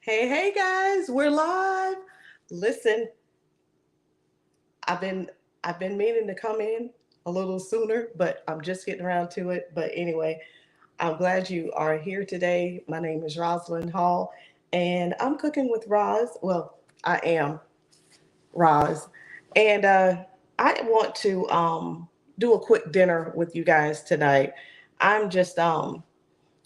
Hey, hey guys, we're live. Listen, I've been I've been meaning to come in a little sooner, but I'm just getting around to it. But anyway, I'm glad you are here today. My name is Rosalind Hall, and I'm cooking with Roz. Well, I am Roz, and I want to do a quick dinner with you guys tonight. I'm just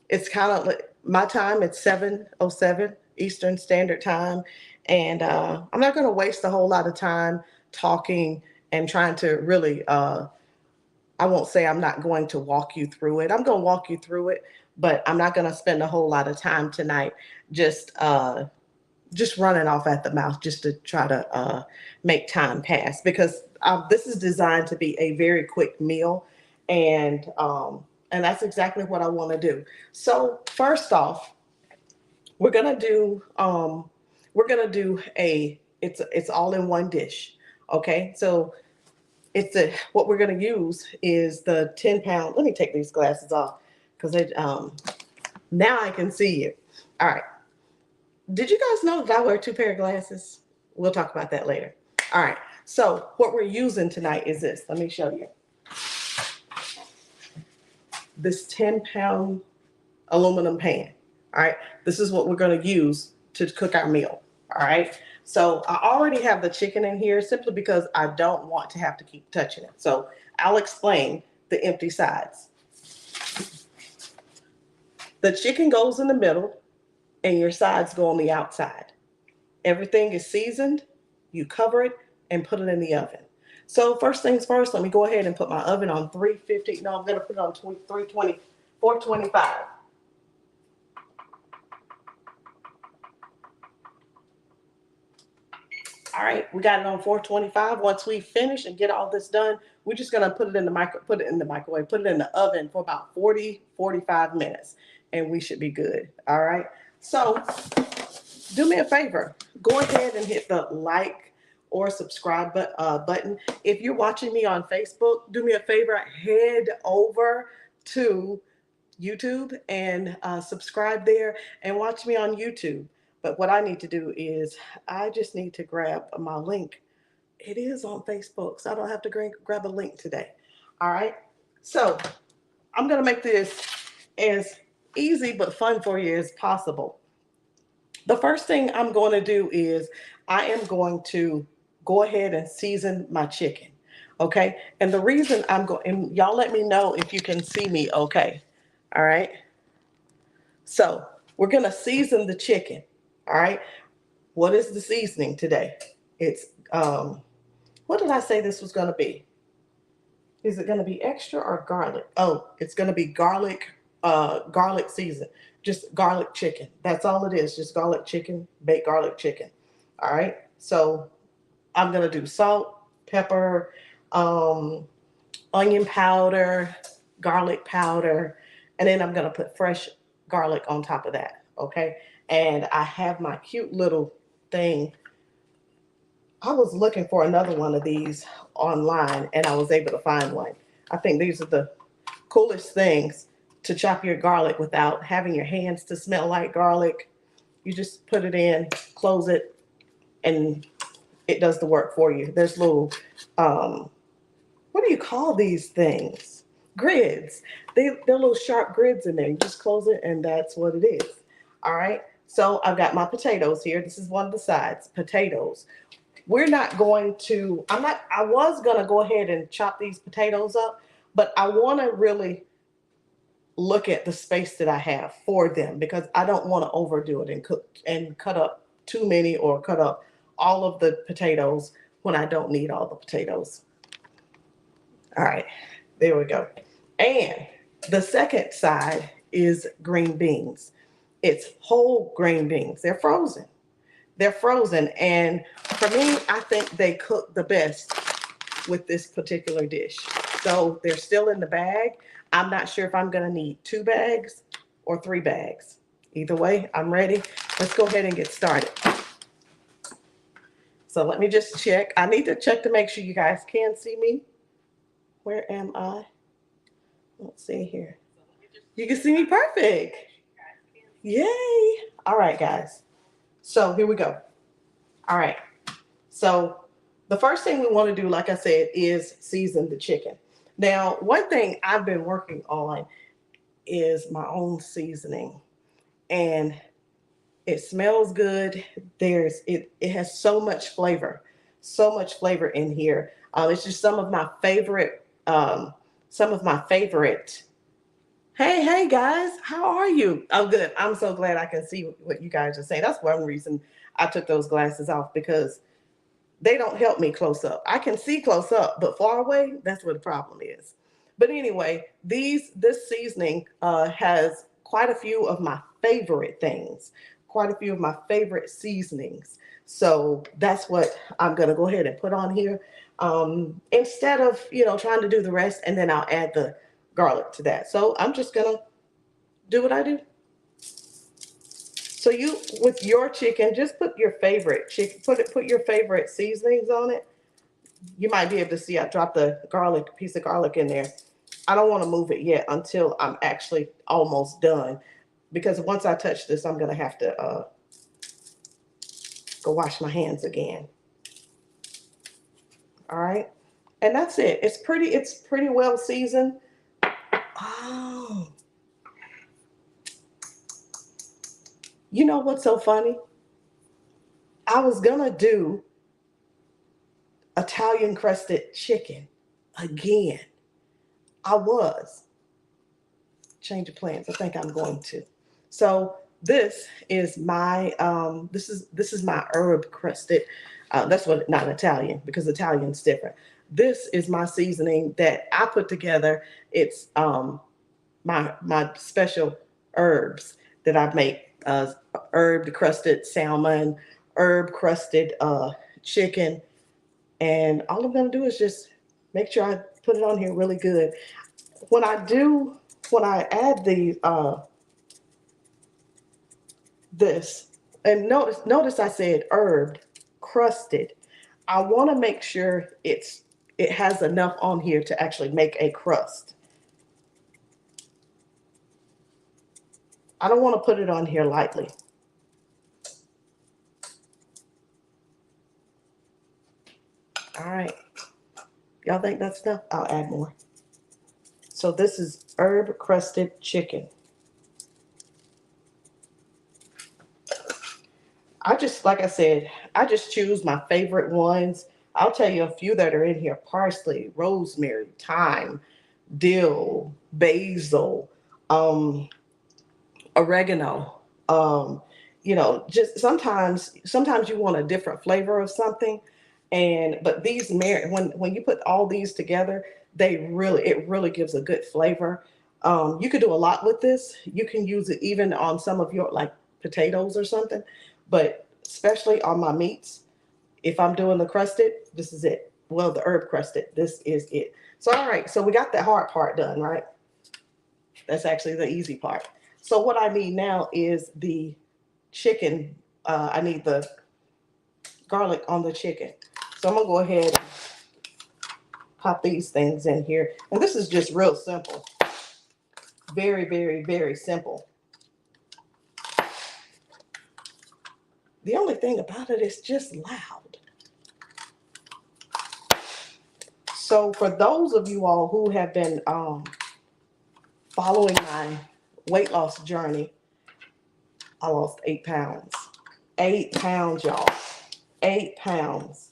it's kind of like my time. It's 7:07 Eastern Standard Time, and I'm not going to waste a whole lot of time talking and trying to really. I won't say I'm not going to walk you through it. I'm going to walk you through it, but I'm not going to spend a whole lot of time tonight just just running off at the mouth just to try to make time pass because this is designed to be a very quick meal, and that's exactly what I want to do. So first off, we're gonna do a it's all in one dish. Okay, so it's a what we're gonna use is the 10 pound. Let me take these glasses off because it now I can see you. All right. Did you guys know that I wear two pair of glasses? We'll talk about that later. All right. So what we're using tonight is this. Let me show you. This 10 pound aluminum pan. All right. This is what we're going to use to cook our meal. All right. So I already have the chicken in here simply because I don't want to have to keep touching it. So I'll explain the empty sides. The chicken goes in the middle and your sides go on the outside. Everything is seasoned. You cover it and put it in the oven. So first things first, let me go ahead and put my oven on 350. No, I'm going to put it on 320, 425. All right, we got it on 425. Once we finish and get all this done, we're just gonna put it in the microwave, put it in the oven for about 40, 45 minutes, and we should be good. All right. So do me a favor. Go ahead and hit the like or subscribe button. If you're watching me on Facebook, do me a favor, head over to YouTube and subscribe there and watch me on YouTube. But what I need to do is I just need to grab my link. It is on Facebook, so I don't have to grab a link today. All right. So I'm going to make this as easy but fun for you as possible. The first thing I'm going to do is I am going to go ahead and season my chicken. Okay. And the reason I'm going, and y'all let me know if you can see me okay. All right. So we're going to season the chicken. All right. What is the seasoning today? It's, what did I say this was going to be? Is it going to be extra or garlic? Oh, it's going to be garlic season. Just garlic chicken. That's all it is. Just garlic chicken, baked garlic chicken. All right. So I'm going to do salt, pepper, um, onion powder, garlic powder, and then I'm going to put fresh garlic on top of that. Okay. And I have my cute little thing. I was looking for another one of these online and I was able to find one. I think these are the coolest things to chop your garlic without having your hands to smell like garlic. You just put it in, close it, and it does the work for you. There's little, what do you call these things? Grids. They're little sharp grids in there. You just close it, and that's what it is. All right. So I've got my potatoes here. This is one of the sides. Potatoes. We're not going to. I'm not. I was gonna go ahead and chop these potatoes up, but I want to really look at the space that I have for them because I don't want to overdo it and cook and cut up too many or cut up all of the potatoes when I don't need all the potatoes. All right, there we go. And the second side is green beans. It's whole green beans. They're frozen. They're frozen. And for me, I think they cook the best with this particular dish. So they're still in the bag. I'm not sure if I'm going to need 2 bags or 3 bags. Either way, I'm ready. Let's go ahead and get started. So let me just check. I need to check to make sure you guys can see me. Where am I? Let's see here. You can see me perfect. Yay. All right, guys. So here we go. All right. So the first thing we want to do, like I said, is season the chicken. Now, one thing I've been working on is my own seasoning, and it smells good. It has so much flavor in here. It's just some of my favorite. Hey guys, how are you? I'm good. I'm so glad I can see what you guys are saying. That's one reason I took those glasses off, because they don't help me close up. I can see close up, but far away, that's where the problem is. But anyway, this seasoning has quite a few of my favorite things, quite a few of my favorite seasonings. So that's what I'm gonna go ahead and put on here, instead of trying to do the rest, and then I'll add the garlic to that. So I'm just gonna do what I do. So you, with your chicken, just put your favorite chicken, put your favorite seasonings on it. You might be able to see I dropped the garlic, piece of garlic in there. I don't want to move it yet until I'm actually almost done, because once I touch this, I'm gonna have to go wash my hands again. All right, and that's it. It's pretty well seasoned. Oh, you know what's so funny? I was gonna do Italian crusted chicken again. I was. Change of plans. I think I'm going to. So this is my herb crusted. That's what, not Italian, because Italian's different. This is my seasoning that I put together. It's my special herbs that I make. Herb crusted salmon, herb crusted chicken, and all I'm gonna do is just make sure I put it on here really good. When I do, when I add the this, and notice I said herb crusted. I want to make sure it has enough on here to actually make a crust. I don't want to put it on here lightly. All right, y'all think that's enough? I'll add more. So this is herb crusted chicken. I just, like I said, I just choose my favorite ones. I'll tell you a few that are in here: parsley, rosemary, thyme, dill, basil, um, oregano. Just sometimes you want a different flavor of something, and but when you put all these together, it really gives a good flavor. You could do a lot with this. You can use it even on some of your, like, potatoes or something, but especially on my meats. If I'm doing the crusted, this is it. Well, the herb crusted, this is it. So, all right, so we got the hard part done, right? That's actually the easy part. So what I need now is the chicken. I need the garlic on the chicken. So I'm gonna go ahead and pop these things in here. And this is just real simple. Very, very, very simple. The only thing about it is just loud. So for those of you all who have been following my weight loss journey, I lost 8 pounds. 8 pounds, y'all. 8 pounds.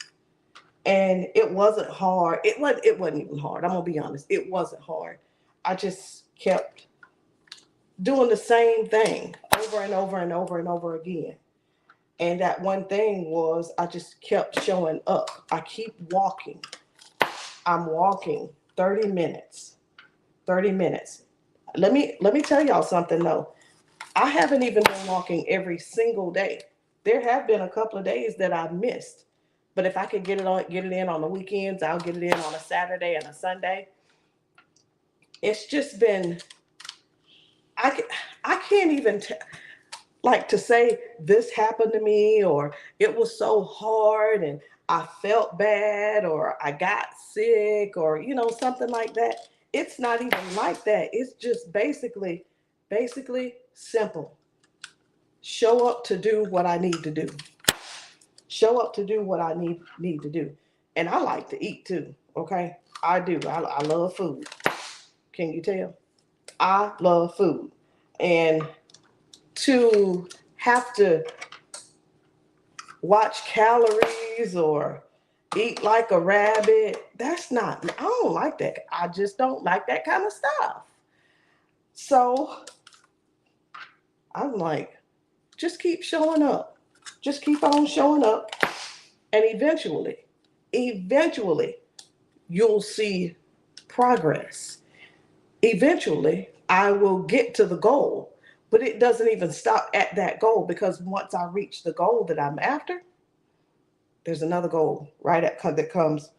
And it wasn't hard. It wasn't even hard. I'm gonna be honest. It wasn't hard. I just kept doing the same thing over and over and over and over again. And that one thing was, I just kept showing up. I keep walking. I'm walking 30 minutes. 30 minutes. Let me tell y'all something though. I haven't even been walking every single day. There have been a couple of days that I've missed. But if I could get it in on the weekends, I'll get it in on a Saturday and a Sunday. It's just been, I, I can't even like to say this happened to me, or it was so hard and I felt bad, or I got sick, or something like that. It's not even like that. It's just basically simple. show up to do what I need to do. Show up to do what I need to do. And I like to eat too. Okay, I do. I love food. Can you tell? I love food, and to have to watch calories or eat like a rabbit, that's not. I don't like that. I just don't like that kind of stuff. So I'm like, just keep showing up. Just keep on showing up. And eventually, you'll see progress. Eventually, I will get to the goal, but it doesn't even stop at that goal because once I reach the goal that I'm after, there's another goal that comes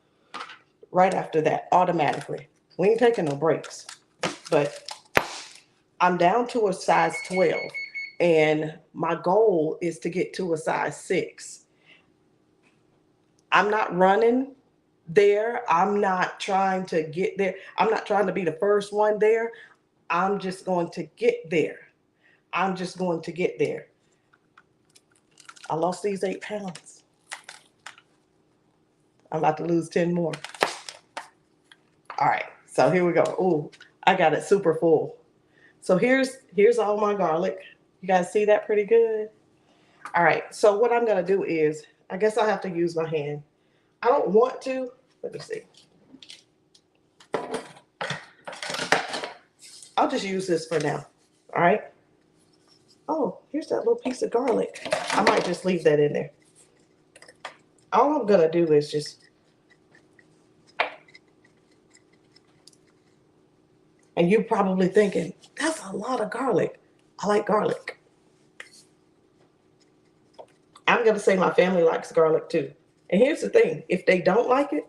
right after that automatically. We ain't taking no breaks, but I'm down to a size 12, and my goal is to get to a size 6. I'm not running there. I'm not trying to get there. I'm not trying to be the first one there. I'm just going to get there. I'm just going to get there. I lost these 8 pounds. I'm about to lose 10 more. All right, so here we go. Ooh, I got it super full. So here's all my garlic. You guys see that pretty good? All right, so what I'm gonna do is, I guess I have to use my hand. I don't want to. Let me see. I'll just use this for now. All right. Oh, here's that little piece of garlic. I might just leave that in there. All I'm gonna do is just, and you're probably thinking, that's a lot of garlic. I like garlic. I'm gonna say my family likes garlic too. And here's the thing, if they don't like it,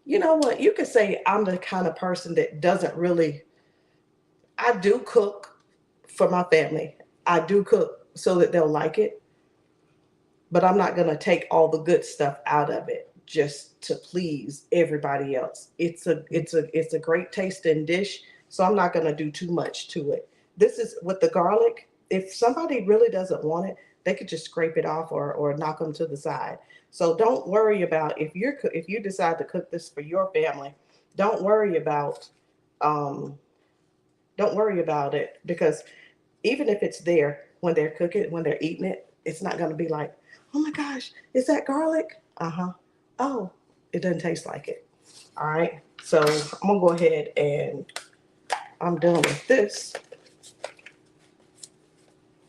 you know what? You could say I'm the kind of person that doesn't really, I do cook for my family. I do cook so that they'll like it, but I'm not going to take all the good stuff out of it just to please everybody else. It's a great tasting dish, so I'm not going to do too much to it. This is with the garlic. If somebody really doesn't want it, they could just scrape it off or knock them to the side. So don't worry about if you decide to cook this for your family. Don't worry about um, don't worry about it because even if it's there when they're cooking, when they're eating it, it's not going to be like, oh my gosh, is that garlic? Uh huh. Oh, it doesn't taste like it. All right. So I'm going to go ahead and I'm done with this.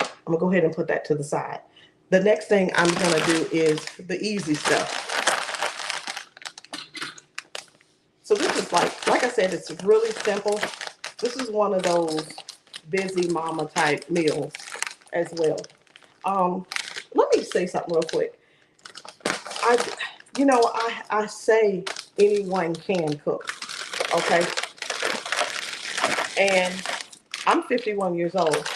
I'm going to go ahead and put that to the side. The next thing I'm going to do is the easy stuff. So this is like I said, it's really simple. This is one of those busy mama type meals as well. Um, Let me say something real quick. I, I say anyone can cook, okay? And I'm 51 years old,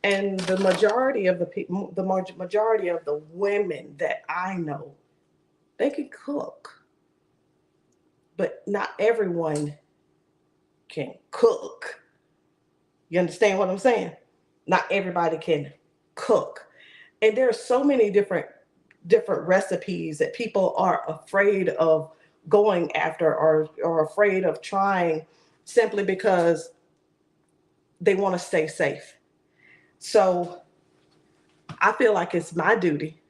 and the majority of the people, the majority of the women that I know, they can cook, but not everyone can cook. You understand what I'm saying? Not everybody can cook. And there are so many different recipes that people are afraid of going after or afraid of trying simply because they want to stay safe. So I feel like it's my duty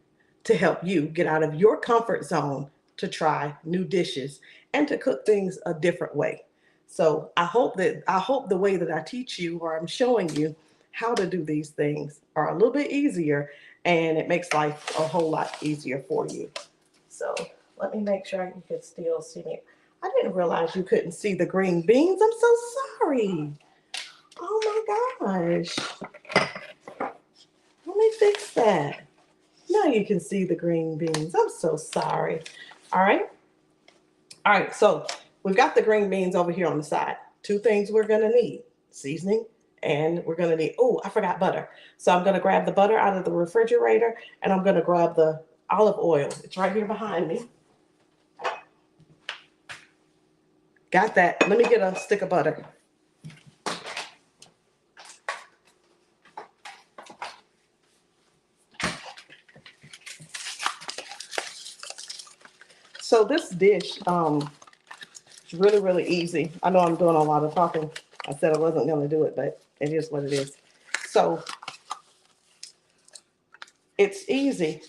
to help you get out of your comfort zone to try new dishes and to cook things a different way. So I hope the way that I teach you or I'm showing you how to do these things are a little bit easier and it makes life a whole lot easier for you. So let me make sure you can still see me. I didn't realize you couldn't see the green beans. I'm so sorry. Oh my gosh. Let me fix that. Now you can see the green beans. I'm so sorry. All right. All right. So we've got the green beans over here on the side. Two things we're going to need: seasoning, and we're going to need, oh, I forgot butter. So I'm going to grab the butter out of the refrigerator and I'm going to grab the olive oil. It's right here behind me. Got that. Let me get a stick of butter. So this dish, it's really, really easy. I know I'm doing a lot of talking. I said I wasn't going to do it, but it is what it is. So it's easy.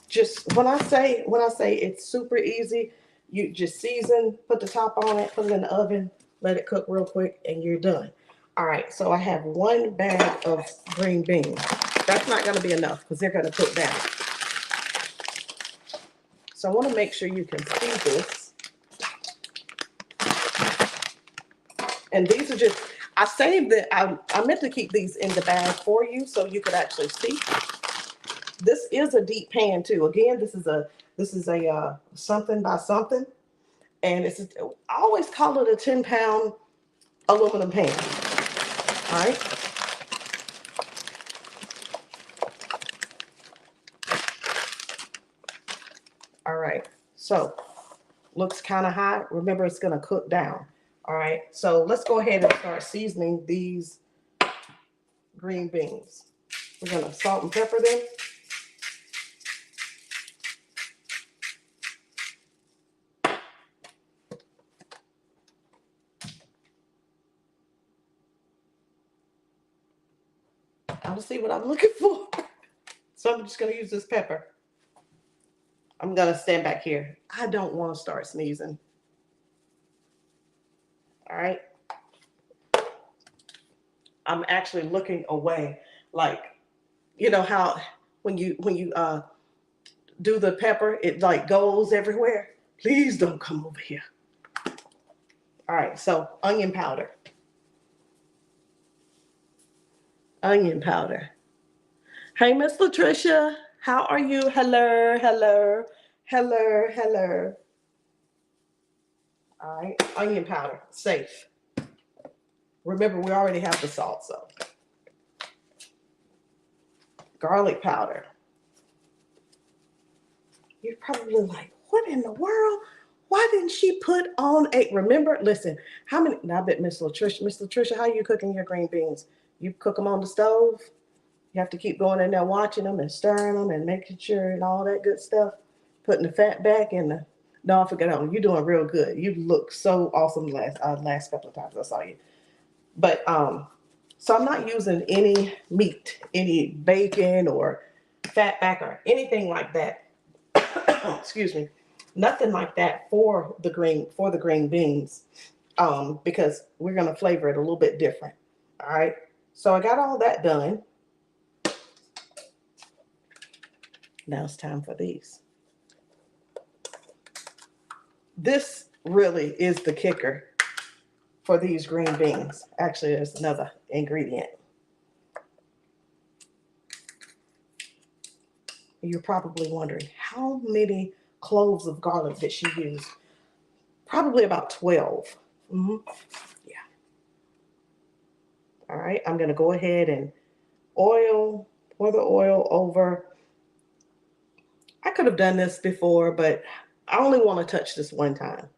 Just when I say it's super easy, you just season, put the top on it, put it in the oven, let it cook real quick, and you're done. All right, so I have 1 bag of green beans. That's not going to be enough because they're going to cook down. So I want to make sure you can see this. And these are just, I saved it. I meant to keep these in the bag for you so you could actually see. This is a deep pan too. Again, this is a something by something, and I always call it a 10-pound aluminum pan. All right. All right. So looks kind of hot. Remember, it's going to cook down. All right. So let's go ahead and start seasoning these green beans. We're going to salt and pepper them. I don't see what I'm looking for. So I'm just going to use this pepper. I'm going to stand back here. I don't want to start sneezing. All right. I'm actually looking away. Like, you know how when you do the pepper, it like goes everywhere. Please don't come over here. All right. So onion powder. Onion powder. Hey, Miss Latricia, how are you? Hello, hello, hello, hello. All right, onion powder, safe. Remember, we already have the salt, so. Garlic powder. You're probably like, what in the world? Why didn't she put on a, remember, listen, how many, now I bet Miss Latricia, how are you cooking your green beans? You cook them on the stove? You have to keep going in there watching them and stirring them and making sure and all that good stuff. Putting the fat back in the, no, I forgot. You're doing real good. You look so awesome last couple of times I saw you. But so I'm not using any meat, any bacon or fat back or anything like that. Excuse me, nothing like that for the green beans, because we're gonna flavor it a little bit different. All right. So I got all that done. Now it's time for these. This really is the kicker for these green beans. Actually, there's another ingredient. You're probably wondering, how many cloves of garlic did she use? Probably about 12. Mm-hmm. Yeah. All right, I'm going to go ahead and pour the oil over. I could have done this before, but I only want to touch this one time.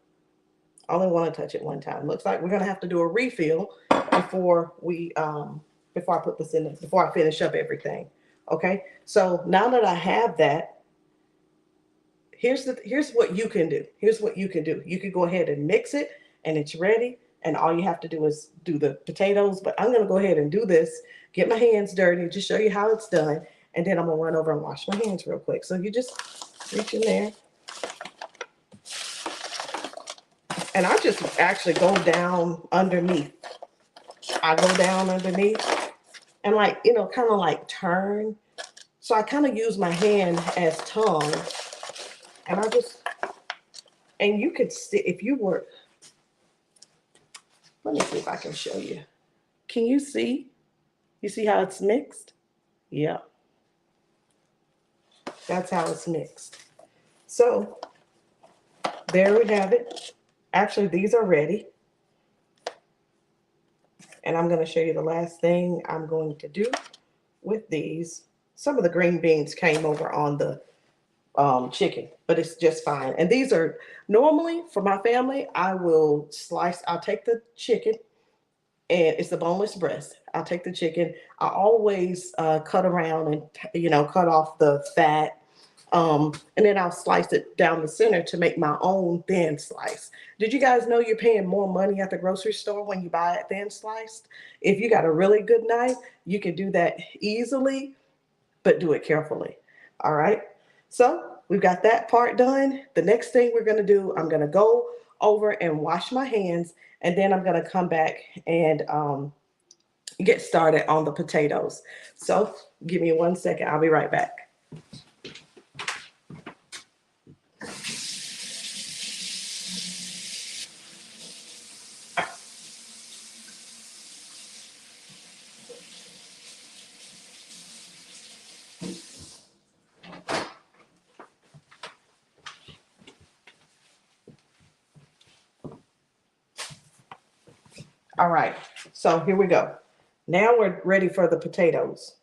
I only want to touch it one time. Looks like we're going to have to do a refill before I put this in, before I finish up everything. Okay, so now that I have that, here's what you can do. Here's what you can do. You could go ahead and mix it, and it's ready. And all you have to do is do the potatoes. But I'm going to go ahead and do this, get my hands dirty, just show you how it's done. And then I'm going to run over and wash my hands real quick. So you just reach in there. And I just actually go down underneath. I go down underneath and like, kind of like turn. So I kind of use my hand as tongue. And and you could see, if you were, let me see if I can show you. Can you see? You see how it's mixed? Yeah. That's how it's mixed. So there we have it. Actually, these are ready. And I'm going to show you the last thing I'm going to do with these. Some of the green beans came over on the chicken, but it's just fine. And these are normally for my family, I'll take the chicken, and it's the boneless breast. I'll take the chicken. I always cut around and, cut off the fat. And then I'll slice it down the center to make my own thin slice. Did you guys know you're paying more money at the grocery store when you buy it thin sliced? If you got a really good knife, you can do that easily, but do it carefully. All right. So we've got that part done. The next thing we're going to do, I'm going to go over and wash my hands, and then I'm going to come back and get started on the potatoes. So give me 1 second. I'll be right back. All right. So here we go. Now we're ready for the potatoes.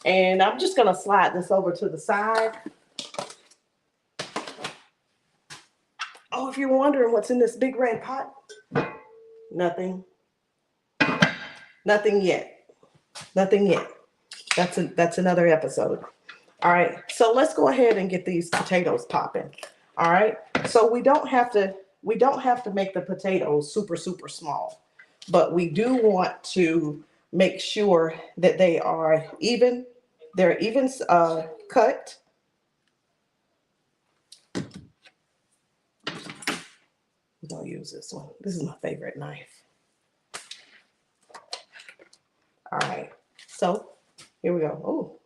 And I'm just going to slide this over to the side. Oh, if you're wondering what's in this big red pot, nothing. Nothing yet. Nothing yet. That's another episode. All right. So let's go ahead and get these potatoes popping. All right. So we don't have to make the potatoes super small, but we do want to make sure that they are even. They're even cut. I'm gonna use this one. This is my favorite knife. All right. So here we go. Oh,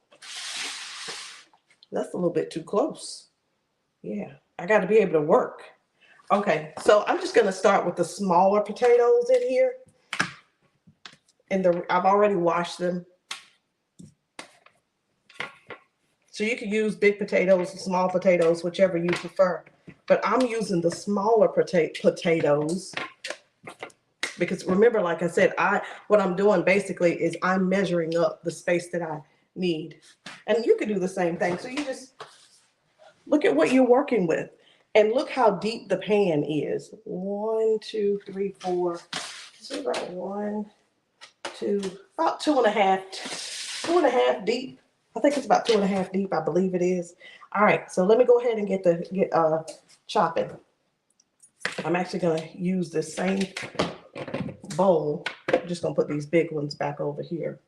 that's a little bit too close. Yeah, I got to be able to work. Okay, so I'm just going to start with the smaller potatoes in here. And I've already washed them. So you can use big potatoes, small potatoes, whichever you prefer. But I'm using the smaller potatoes because remember, like I said, what I'm doing basically is I'm measuring up the space that I need. And you can do the same thing. So you just look at what you're working with and look how deep the pan is. 1, 2, 3, 4. This is about 1, 2, about 2.5 deep. I think it's about 2.5 deep. I believe it is. All right, so let me go ahead and get chopping. I'm actually gonna use this same bowl. I'm just gonna put these big ones back over here.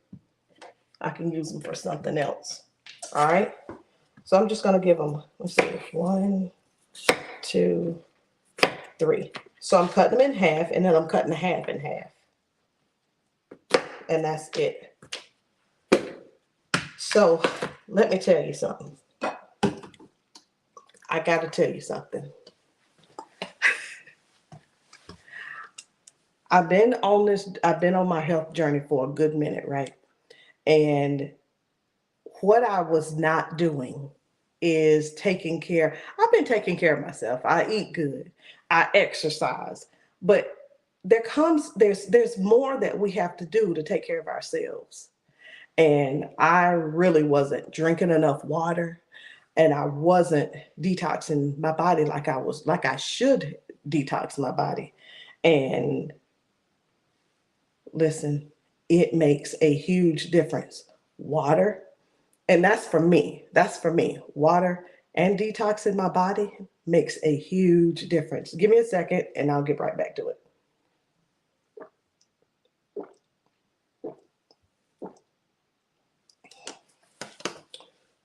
I can use them for something else. All right. So I'm just gonna give them, let's see, 1, 2, 3. So I'm cutting them in half, and then I'm cutting the half in half. And that's it. So let me tell you something. I got to tell you something. I've been on my health journey for a good minute, right? And what I was not doing is I've been taking care of myself. I eat good. I exercise. But there's more that we have to do to take care of ourselves. And I really wasn't drinking enough water, and I wasn't detoxing my body like I should detox my body. And listen, it makes a huge difference. Water, and that's for me. That's for me. Water and detoxing my body makes a huge difference. Give me a second and I'll get right back to it.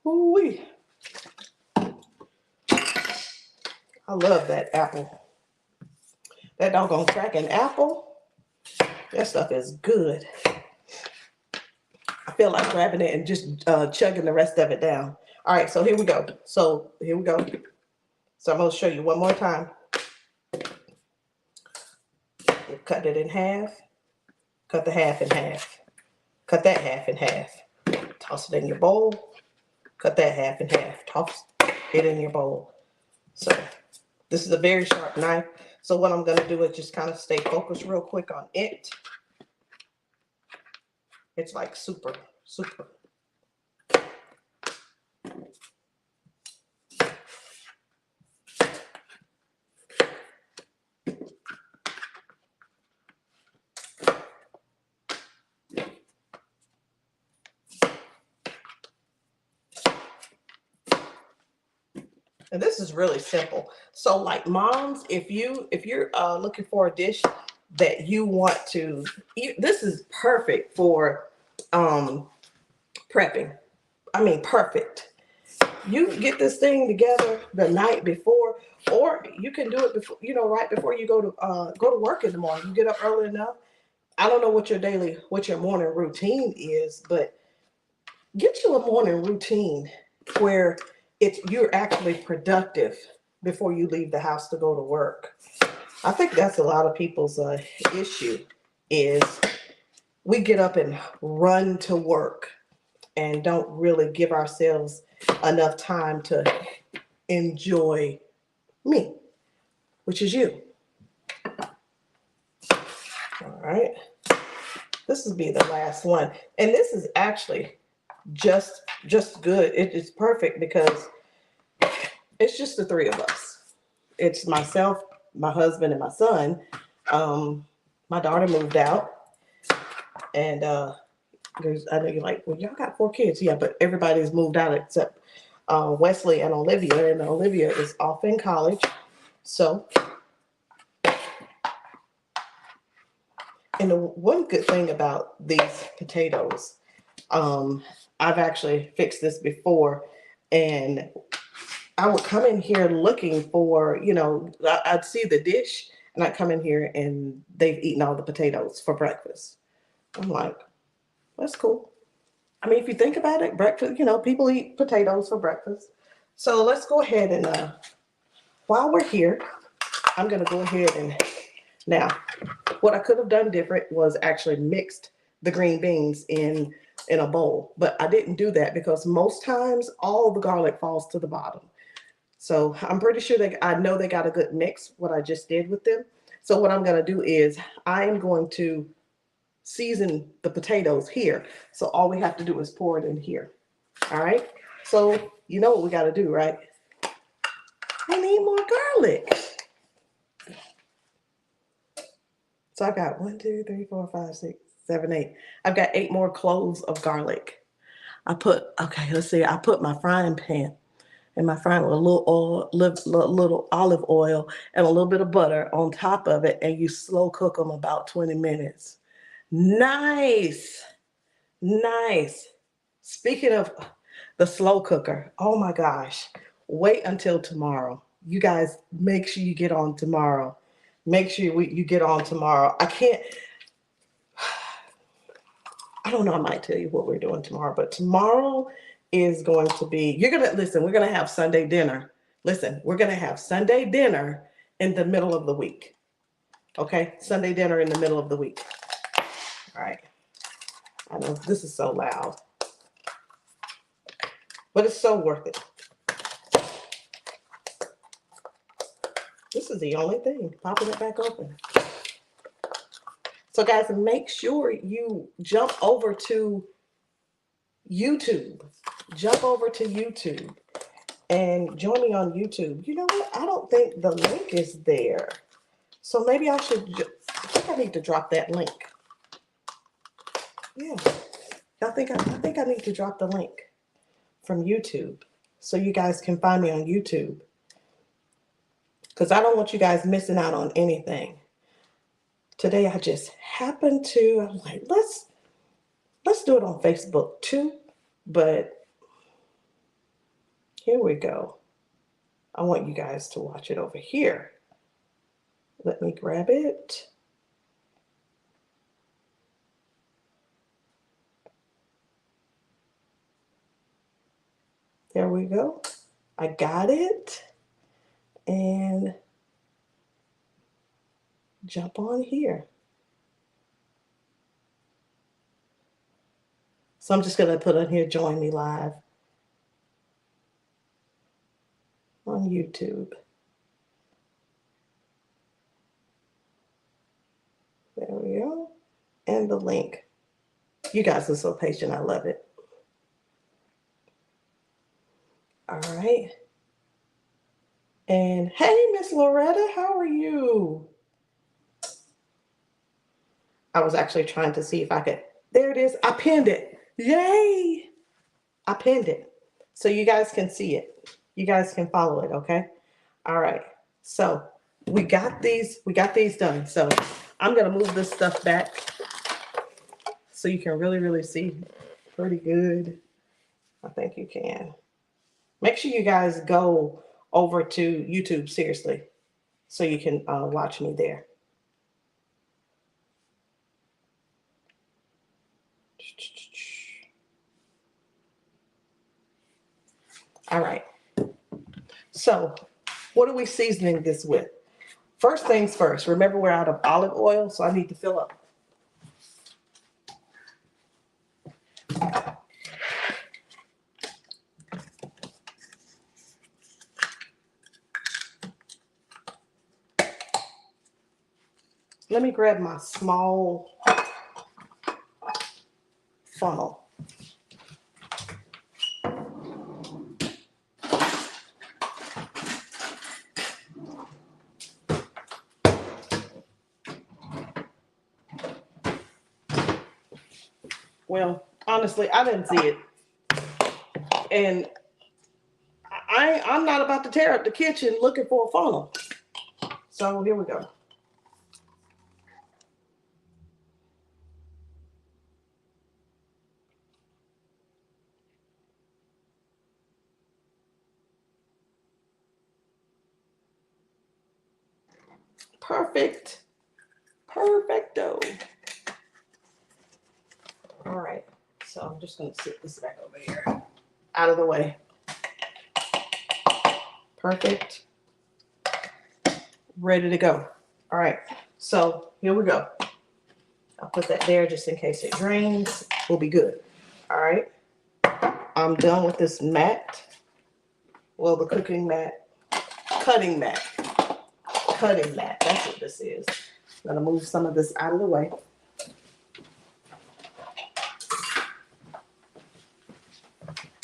Ooh-wee. I love that apple. That doggone cracking apple. That stuff is good. I feel like grabbing it and just chugging the rest of it down. All right, so here we go. So I'm going to show you one more time. Cut it in half. Cut the half in half. Cut that half in half. Toss it in your bowl. Cut that half in half. Toss it in your bowl. So this is a very sharp knife. So what I'm going to do is just kind of stay focused real quick on it. It's like super. And this is really simple. So like moms, if you're looking for a dish that you want to eat, this is perfect for um prepping. I mean, perfect. You get this thing together the night before, or you can do it before, right before you go to work in the morning. You get up early enough. I don't know what your morning routine is, but get you a morning routine where you're actually productive before you leave the house to go to work. I think that's a lot of people's issue is we get up and run to work and don't really give ourselves enough time to enjoy me, which is you. All right. This will be the last one. And this is actually just good. It is perfect because it's just the three of us. It's myself, my husband, and my son. My daughter moved out, and I know you're like, well, y'all got 4 kids, yeah, but everybody's moved out except Wesley and Olivia, and Olivia is off in college. So, and the one good thing about these potatoes, I've actually fixed this before, and I would come in here looking for, I'd see the dish and I'd come in here and they've eaten all the potatoes for breakfast. I'm like, that's cool. I mean, if you think about it, breakfast, people eat potatoes for breakfast. So let's go ahead and, while we're here, I'm going to go ahead and now, what I could have done different was actually mixed the green beans in a bowl, but I didn't do that because most times all the garlic falls to the bottom. So I'm pretty sure I know they got a good mix, what I just did with them. So what I'm going to do is I am going to season the potatoes here. So all we have to do is pour it in here. All right. So you know what we got to do, right? I need more garlic. So I got 1, 2, 3, 4, 5, 6, 7, 8. I've got 8 more cloves of garlic. Let's see. I put my frying pan and my frying with a little oil, little olive oil, and a little bit of butter on top of it, and you slow cook them about 20 minutes. Nice, nice. Speaking of the slow cooker, oh my gosh, wait until tomorrow. You guys, make sure you get on tomorrow. Make sure you get on tomorrow. I don't know, I might tell you what we're doing tomorrow, but tomorrow is going to be, we're going to have Sunday dinner. Listen, we're going to have Sunday dinner in the middle of the week. Okay? Sunday dinner in the middle of the week. All right. I know this is so loud, but it's so worth it. This is the only thing, popping it back open. So guys, make sure you jump over to YouTube. Jump over to YouTube and join me on YouTube. You know what? I don't think the link is there. So maybe I think I need to drop that link. Yeah. I think I need to drop the link from YouTube so you guys can find me on YouTube. Because I don't want you guys missing out on anything. Today I just happened to, I'm like, let's do it on Facebook too. But here we go. I want you guys to watch it over here. Let me grab it. There we go. I got it. And jump on here. So I'm just going to put on here, join me live on YouTube. There we go. And the link. You guys are so patient. I love it. All right. And hey, Miss Loretta, how are you? I was actually trying to see if I could. There it is. I pinned it. Yay. I pinned it. So you guys can see it. You guys can follow it, okay? All right. So we got these done. So I'm gonna move this stuff back so you can really, really see pretty good. I think you can. Make sure you guys go over to YouTube, seriously, so you can watch me there. All right. So, what are we seasoning this with? First things first, remember we're out of olive oil, so I need to fill up. Let me grab my small funnel. Well, honestly, I didn't see it. And I'm not about to tear up the kitchen looking for a funnel. So here we go. Perfect. Perfecto. All right. So I'm just going to sit this back over here out of the way. Perfect. Ready to go. All right. So here we go. I'll put that there just in case it drains. We'll be good. All right. I'm done with this mat. Well, the cooking mat. Cutting mat. Cutting mat. That's what this is. I'm going to move some of this out of the way.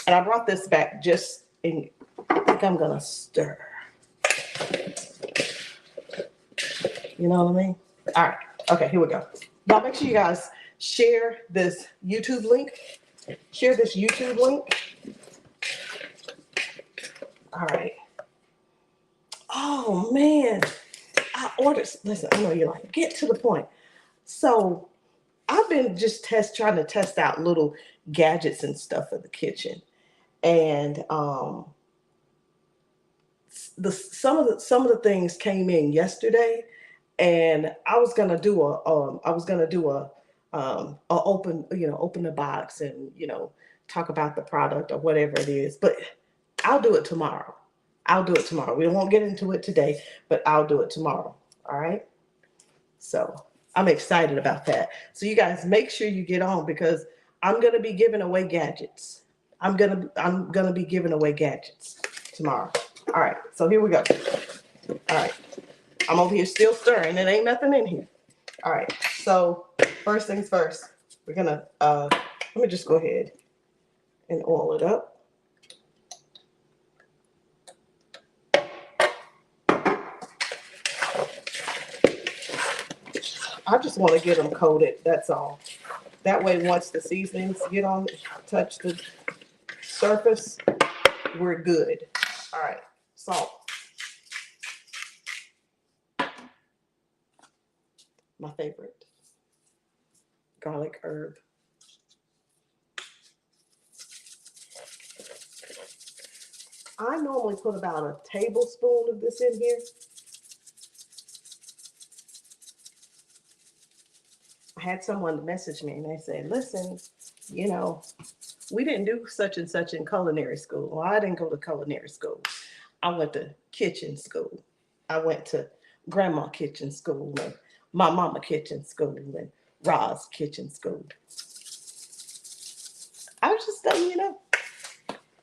And I brought this back just in, I think I'm going to stir. You know what I mean? All right. Okay, here we go. Now make sure you guys share this YouTube link. Share this YouTube link. All right. Oh, man. I ordered, listen, I know you're like, get to the point. So I've been just trying to test out little gadgets and stuff for the kitchen. And some of the things came in yesterday, and I was gonna do a open the box and talk about the product or whatever it is. But I'll do it tomorrow. I'll do it tomorrow. We won't get into it today, but I'll do it tomorrow. All right. So I'm excited about that. So you guys make sure you get on because I'm gonna be giving away gadgets. I'm gonna be giving away gadgets tomorrow. All right. So here we go. All right. I'm over here still stirring. There ain't nothing in here. All right. So first things first, we're gonna let me just go ahead and oil it up. I just want to get them coated. That's all. That way, once the seasonings get on, touch the surface, we're good. All right. Salt. My favorite. Garlic herb. I normally put about a tablespoon of this in here. I had someone message me and they said, listen, we didn't do such and such in culinary school. Well, I didn't go to culinary school. I went to kitchen school. I went to grandma kitchen school and my mama kitchen school and Ra's kitchen school. I was just letting you know.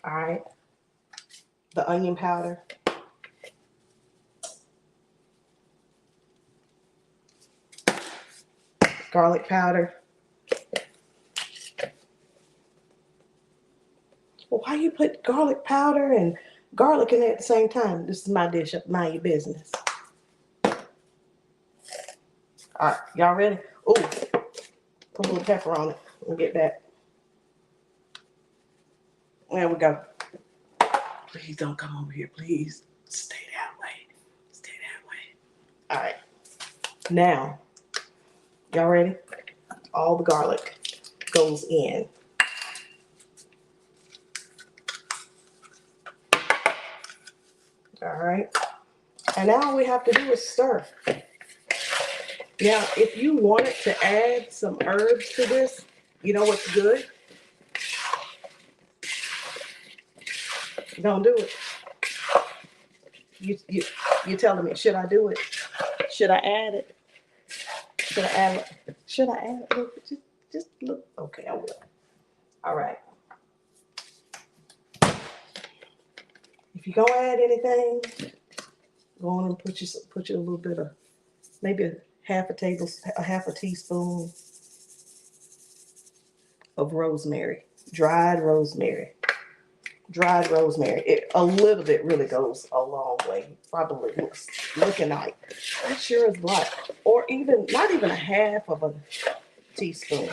All right. The onion powder. Garlic powder. Well, why you put garlic powder and garlic in there at the same time? This is my dish. Mind your business. All right, y'all ready? Oh, put a little pepper on it. We'll get back. There we go. Please don't come over here. Please stay that way. Stay that way. All right. Now, y'all ready? All the garlic goes in. All right. And now all we have to do is stir. Now, if you wanted to add some herbs to this, you know what's good? Don't do it. You telling me, should I do it? Should I add it? Should I add it? Should I add it? Look, just look. Okay, I will. All right. If you're gonna add anything, go on and put you a little bit of, maybe a half a teaspoon of rosemary, dried rosemary. Dried rosemary. A little bit really goes a long way. Probably looking like that sure is black, or even not even a half of a teaspoon,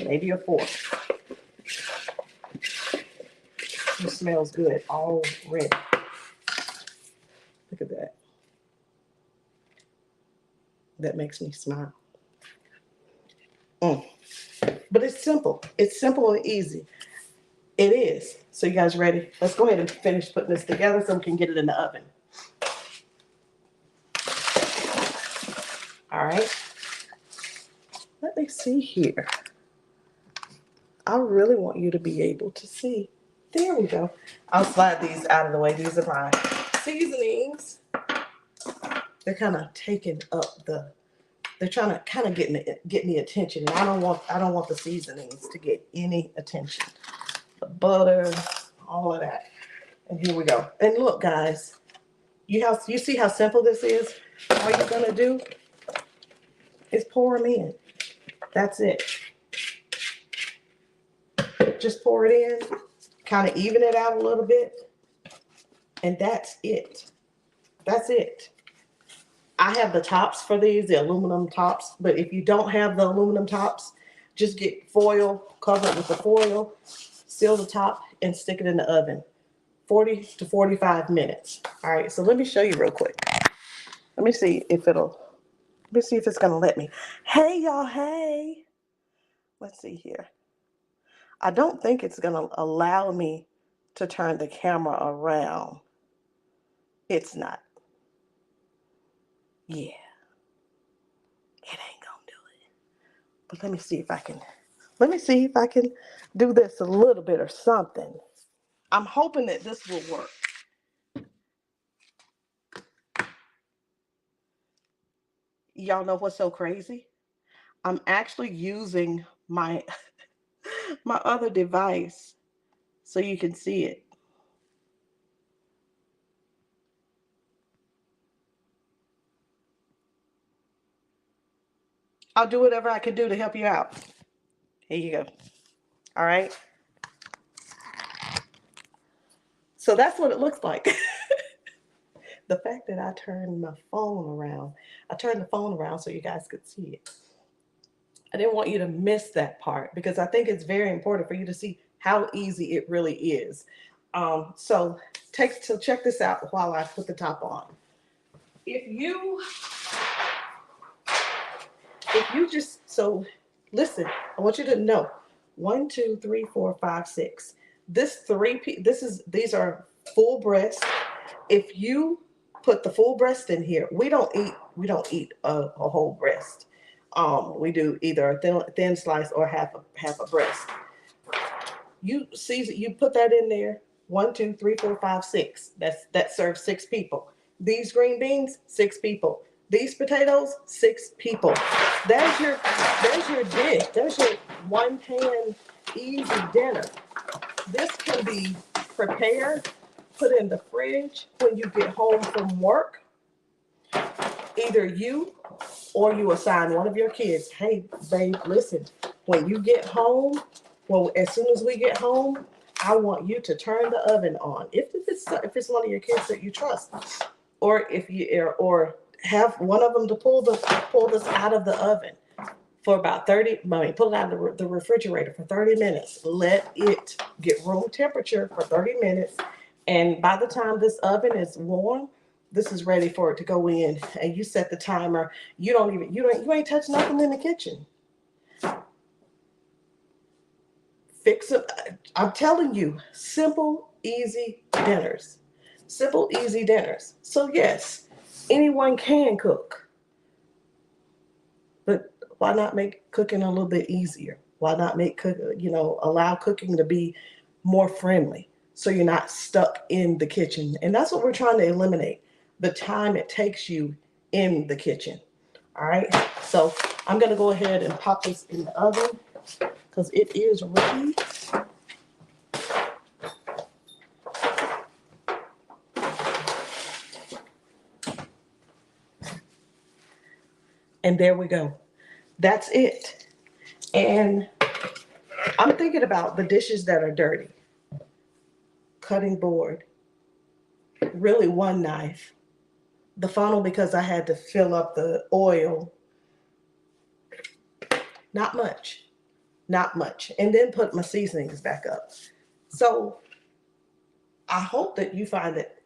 maybe a fourth. It smells good already. Look at that. That makes me smile. But it's simple. It's simple and easy. It is. So you guys ready? Let's go ahead and finish putting this together so we can get it in the oven. All right. Let me see here. I really want you to be able to see. There we go. I'll slide these out of the way. These are my seasonings. They're kind of taking up they're trying to kind of get the attention. And I don't want the seasonings to get any attention. The butter, all of that. And here we go. And look, guys, you see how simple this is? All you're gonna do is pour them in. That's it. Just pour it in, kind of even it out a little bit, and that's it. That's it. I have the tops for these, the aluminum tops, but if you don't have the aluminum tops, just get foil, cover it with the foil, seal the top, and stick it in the oven. 40 to 45 minutes. All right, so let me show you real quick. Let me see if it's gonna let me. Hey, y'all, hey. Let's see here. I don't think it's gonna allow me to turn the camera around. It's not. Yeah. It ain't gonna do it. But let me see if I can do this a little bit or something. I'm hoping that this will work. Y'all know what's so crazy? I'm actually using my my other device so you can see it. I'll do whatever I can do to help you out. Here you go. All right. So that's what it looks like. The fact that I turned the phone around so you guys could see it. I didn't want you to miss that part because I think it's very important for you to see how easy it really is. So check this out while I put the top on. If you listen, I want you to know 1, 2, 3, 4, 5, 6. These are full breast. If you put the full breast in here, we don't eat a whole breast. We do either a thin slice or half a breast. You put that in there. 1, 2, 3, 4, 5, 6. That serves 6 people. These green beans, 6 people. These potatoes, 6 people. There's your dish. There's your one pan easy dinner. This can be prepared, put in the fridge when you get home from work. Either you or you assign one of your kids. Hey, babe, listen, when you get home, as soon as we get home, I want you to turn the oven on. If it's one of your kids that you trust, or have one of them to pull this out of the oven for about 30. Pull it out of the refrigerator for 30 minutes. Let it get room temperature for 30 minutes. And by the time this oven is warm, this is ready for it to go in. And you set the timer. You ain't touch nothing in the kitchen. Fix it. I'm telling you, simple, easy dinners. Simple, easy dinners. So yes, anyone can cook, but why not make cooking a little bit easier? Why not allow cooking to be more friendly so you're not stuck in the kitchen? And that's what we're trying to eliminate, the time it takes you in the kitchen. All right. So I'm going to go ahead and pop this in the oven because it is ready. And there we go. That's it. And I'm thinking about the dishes that are dirty. Cutting board, really one knife. The funnel because I had to fill up the oil. Not much. Not much. And then put my seasonings back up. So I hope you find that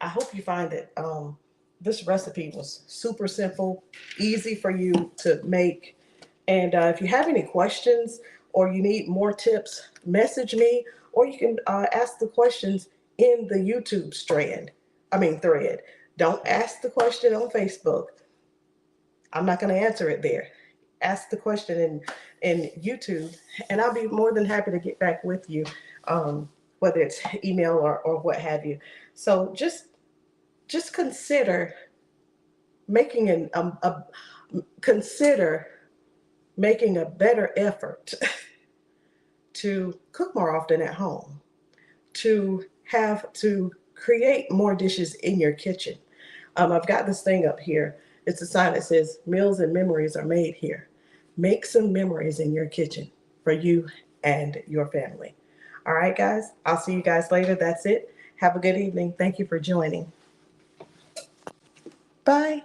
this recipe was super simple, easy for you to make. And if you have any questions or you need more tips, message me, or you can ask the questions in the YouTube thread. Don't ask the question on Facebook. I'm not going to answer it there. Ask the question in YouTube, and I'll be more than happy to get back with you, whether it's email or what have you. So just consider making consider making a better effort to cook more often at home, to create more dishes in your kitchen. I've got this thing up here. It's a sign that says meals and memories are made here. Make some memories in your kitchen for you and your family. All right, guys, I'll see you guys later. That's it. Have a good evening. Thank you for joining. Bye.